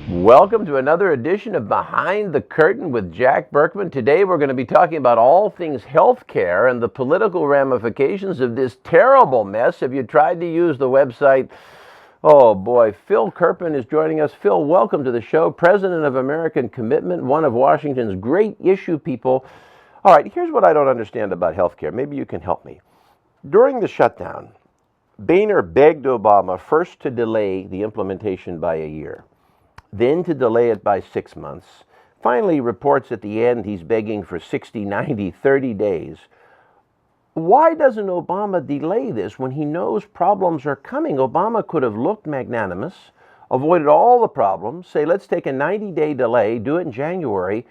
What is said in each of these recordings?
Welcome to another edition of Behind the Curtain with Jack Burkman. Today we're going to be talking about all things healthcare and the political ramifications of this terrible mess. Have you tried to use the website? Oh boy, Phil Kerpen is joining us. Phil, welcome to the show. President of American Commitment, one of Washington's great issue people. All right, here's what I don't understand about healthcare. Maybe you can help me. During the shutdown, Boehner begged Obama first to delay the implementation by a year, then to delay it by 6 months. Finally, reports at the end he's begging for 60, 90, 30 days. Why doesn't Obama delay this when he knows problems are coming? Obama could have looked magnanimous, avoided all the problems, say, let's take a 90-day delay, do it in January.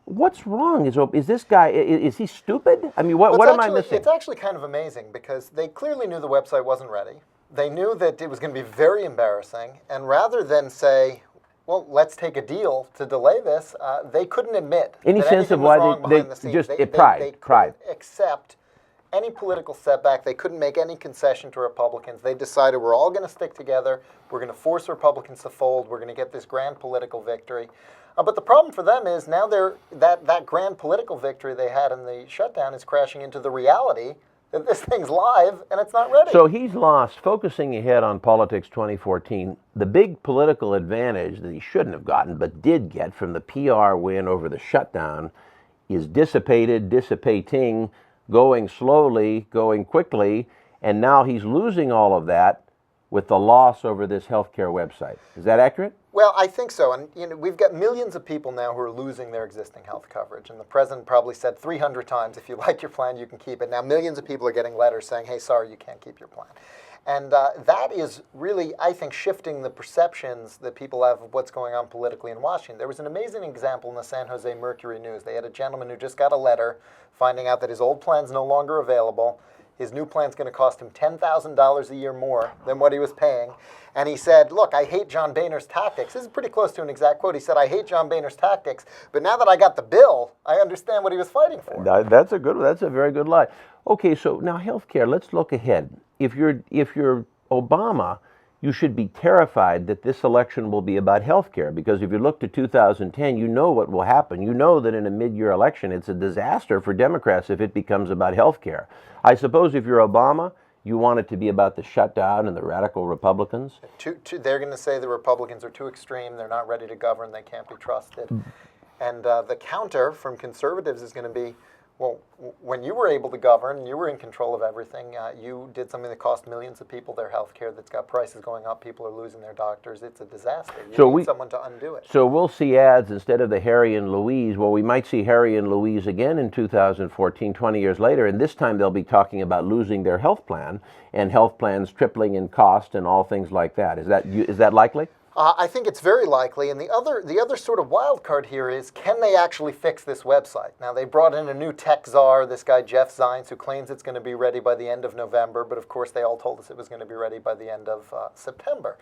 What's wrong? Is this guy, is he stupid? I mean, what am I missing? It's actually kind of amazing because they clearly knew the website wasn't ready. They knew that it was going to be very embarrassing, and rather than say, well, let's take a deal to delay this, they couldn't admit any that sense of was why wrong behind the scenes. Pride. They couldn't accept any political setback. They couldn't make any concession to Republicans. They decided we're all going to stick together. We're going to force Republicans to fold. We're going to get this grand political victory. But the problem for them is now that grand political victory they had in the shutdown is crashing into the reality that this thing's live and it's not ready. So he's lost, focusing ahead on politics 2014, the big political advantage that he shouldn't have gotten but did get from the PR win over the shutdown is dissipating, going slowly, going quickly, and now he's losing all of that with the loss over this healthcare website. Is that accurate? Well, I think so. And we've got millions of people now who are losing their existing health coverage. And the president probably said 300 times, if you like your plan, you can keep it. Now millions of people are getting letters saying, hey, sorry, you can't keep your plan. And that is really, I think, shifting the perceptions that people have of what's going on politically in Washington. There was an amazing example in the San Jose Mercury News. They had a gentleman who just got a letter finding out that his old plan's no longer available. His new plan's going to cost him $10,000 a year more than what he was paying. And he said, look, I hate John Boehner's tactics. This is pretty close to an exact quote. He said, I hate John Boehner's tactics, but now that I got the bill, I understand what he was fighting for. That's a very good line. Okay, so now healthcare, let's look ahead. If you're Obama, you should be terrified that this election will be about healthcare, because if you look to 2010, you know what will happen. You know that in a mid-year election, it's a disaster for Democrats if it becomes about healthcare. I suppose if you're Obama, you want it to be about the shutdown and the radical Republicans? They're going to say the Republicans are too extreme, they're not ready to govern, they can't be trusted. And the counter from conservatives is going to be, well, when you were able to govern, you were in control of everything, you did something that cost millions of people their health care, that's got prices going up, people are losing their doctors, it's a disaster. You need someone to undo it. So we'll see ads instead of the Harry and Louise. Well, we might see Harry and Louise again in 2014, 20 years later, and this time they'll be talking about losing their health plan and health plans tripling in cost and all things like that. Is that likely? I think it's very likely, and the other sort of wild card here is, can they actually fix this website? Now, they brought in a new tech czar, this guy Jeff Zients, who claims it's going to be ready by the end of November, but of course they all told us it was going to be ready by the end of September.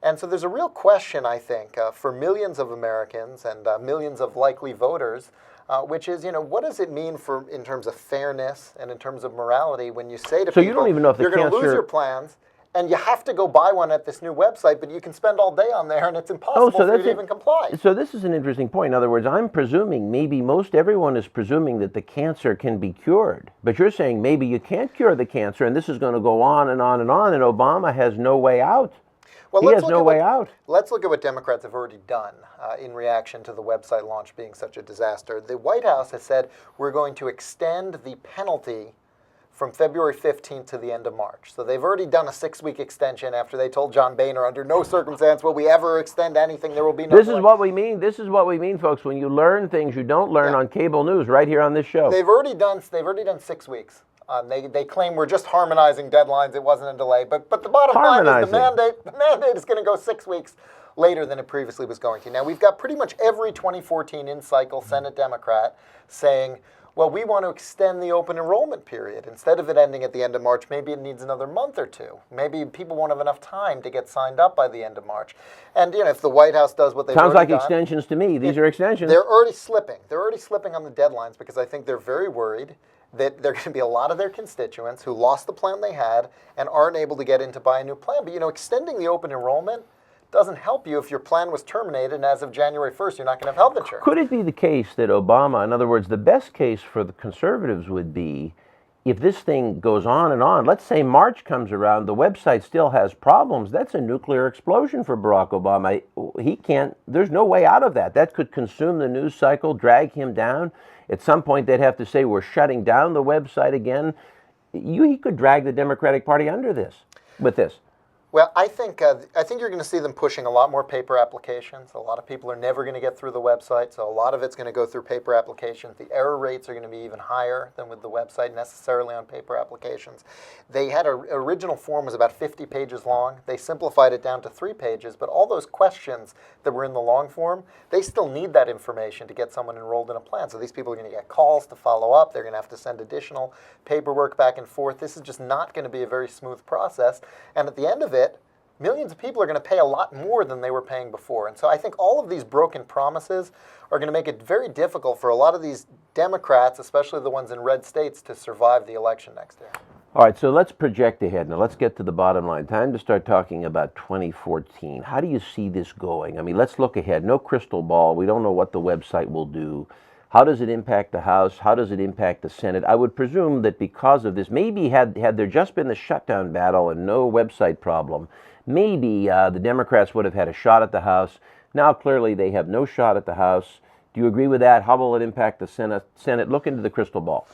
And so there's a real question, I think, for millions of Americans and millions of likely voters, which is, what does it mean in terms of fairness and in terms of morality when you say to people, you don't even know if you're going to lose your plans, and you have to go buy one at this new website, but you can spend all day on there, and it's impossible for you to even comply. So this is an interesting point. In other words, I'm presuming, maybe most everyone is presuming that the cancer can be cured. But you're saying maybe you can't cure the cancer, and this is going to go on and on and on, and Obama has no way out. Well, he has no way out. Let's look at what Democrats have already done in reaction to the website launch being such a disaster. The White House has said we're going to extend the penalty from February 15th to the end of March. So they've already done a 6-week extension after they told John Boehner, under no circumstance will we ever extend anything. There will be no. This is what we mean. This is what we mean, folks. When you learn things you don't learn on cable news, right here on this show. They've already done 6 weeks. They claim we're just harmonizing deadlines. It wasn't a delay. But the bottom line is the mandate is going to go 6 weeks later than it previously was going to. Now, we've got pretty much every 2014 in-cycle Senate Democrat saying, well, we want to extend the open enrollment period. Instead of it ending at the end of March, maybe it needs another month or two. Maybe people won't have enough time to get signed up by the end of March. And if the White House does what they've Sounds like done, extensions to me. These are extensions. They're already slipping. They're already slipping on the deadlines because I think they're very worried that there are going to be a lot of their constituents who lost the plan they had and aren't able to get in to buy a new plan. But, extending the open enrollment doesn't help you if your plan was terminated and as of January 1st, you're not going to have health insurance. Could it be the case that Obama, in other words, the best case for the conservatives would be if this thing goes on and on, let's say March comes around, the website still has problems, that's a nuclear explosion for Barack Obama. He can't, there's no way out of that. That could consume the news cycle, drag him down. At some point, they'd have to say, we're shutting down the website again. He could drag the Democratic Party under this, with this. Well, I think you're going to see them pushing a lot more paper applications. A lot of people are never going to get through the website, so a lot of it's going to go through paper applications. The error rates are going to be even higher than with the website necessarily on paper applications. They had an original form was about 50 pages long. They simplified it down to 3 pages, but all those questions that were in the long form, they still need that information to get someone enrolled in a plan. So these people are going to get calls to follow up. They're going to have to send additional paperwork back and forth. This is just not going to be a very smooth process. And at the end of it, millions of people are going to pay a lot more than they were paying before. And so I think all of these broken promises are going to make it very difficult for a lot of these Democrats, especially the ones in red states, to survive the election next year. All right, so let's project ahead. Now, let's get to the bottom line. Time to start talking about 2014. How do you see this going? I mean, let's look ahead. No crystal ball. We don't know what the website will do. How does it impact the House? How does it impact the Senate? I would presume that because of this, maybe had there just been the shutdown battle and no website problem, maybe the Democrats would have had a shot at the House. Now, clearly, they have no shot at the House. Do you agree with that? How will it impact the Senate? Look into the crystal ball.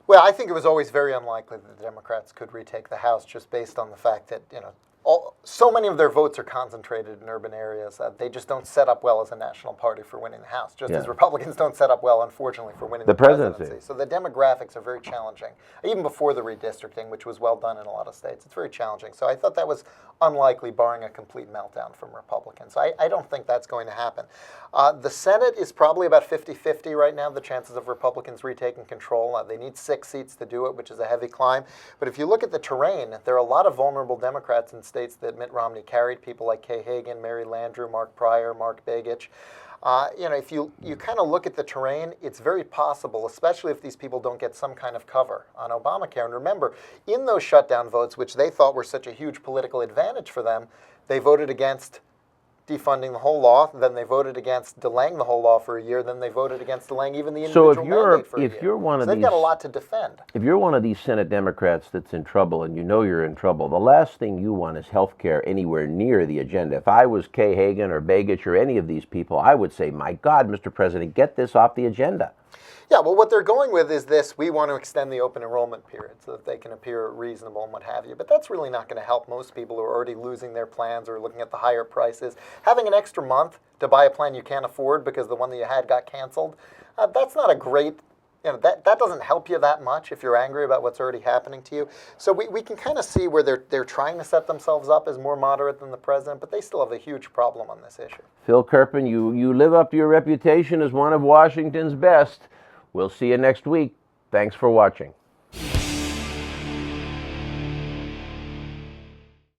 Well, I think it was always very unlikely that the Democrats could retake the House just based on the fact that, so many of their votes are concentrated in urban areas. They just don't set up well as a national party for winning the House, just as Republicans don't set up well, unfortunately, for winning the presidency. So the demographics are very challenging, even before the redistricting, which was well done in a lot of states. It's very challenging. So I thought that was unlikely, barring a complete meltdown from Republicans. I don't think that's going to happen. The Senate is probably about 50-50 right now, the chances of Republicans retaking control. They need 6 seats to do it, which is a heavy climb. But if you look at the terrain, there are a lot of vulnerable Democrats in states that Mitt Romney carried, people like Kay Hagan, Mary Landrieu, Mark Pryor, Mark Begich. If you kind of look at the terrain, it's very possible, especially if these people don't get some kind of cover on Obamacare. And remember, in those shutdown votes, which they thought were such a huge political advantage for them, they voted against defunding the whole law, then they voted against delaying the whole law for a year, then they voted against delaying even the individual mandate for a year. So they've got a lot to defend. If you're one of these Senate Democrats that's in trouble and you know you're in trouble, the last thing you want is health care anywhere near the agenda. If I was Kay Hagan or Begich or any of these people, I would say, my God, Mr. President, get this off the agenda. Yeah, well, what they're going with is this: we want to extend the open enrollment period so that they can appear reasonable and what have you. But that's really not going to help most people who are already losing their plans or looking at the higher prices. Having an extra month to buy a plan you can't afford because the one that you had got canceled, that's not a great, that doesn't help you that much if you're angry about what's already happening to you. So we can kind of see where they're trying to set themselves up as more moderate than the president, but they still have a huge problem on this issue. Phil Kerpen, you live up to your reputation as one of Washington's best. We'll see you next week. Thanks for watching.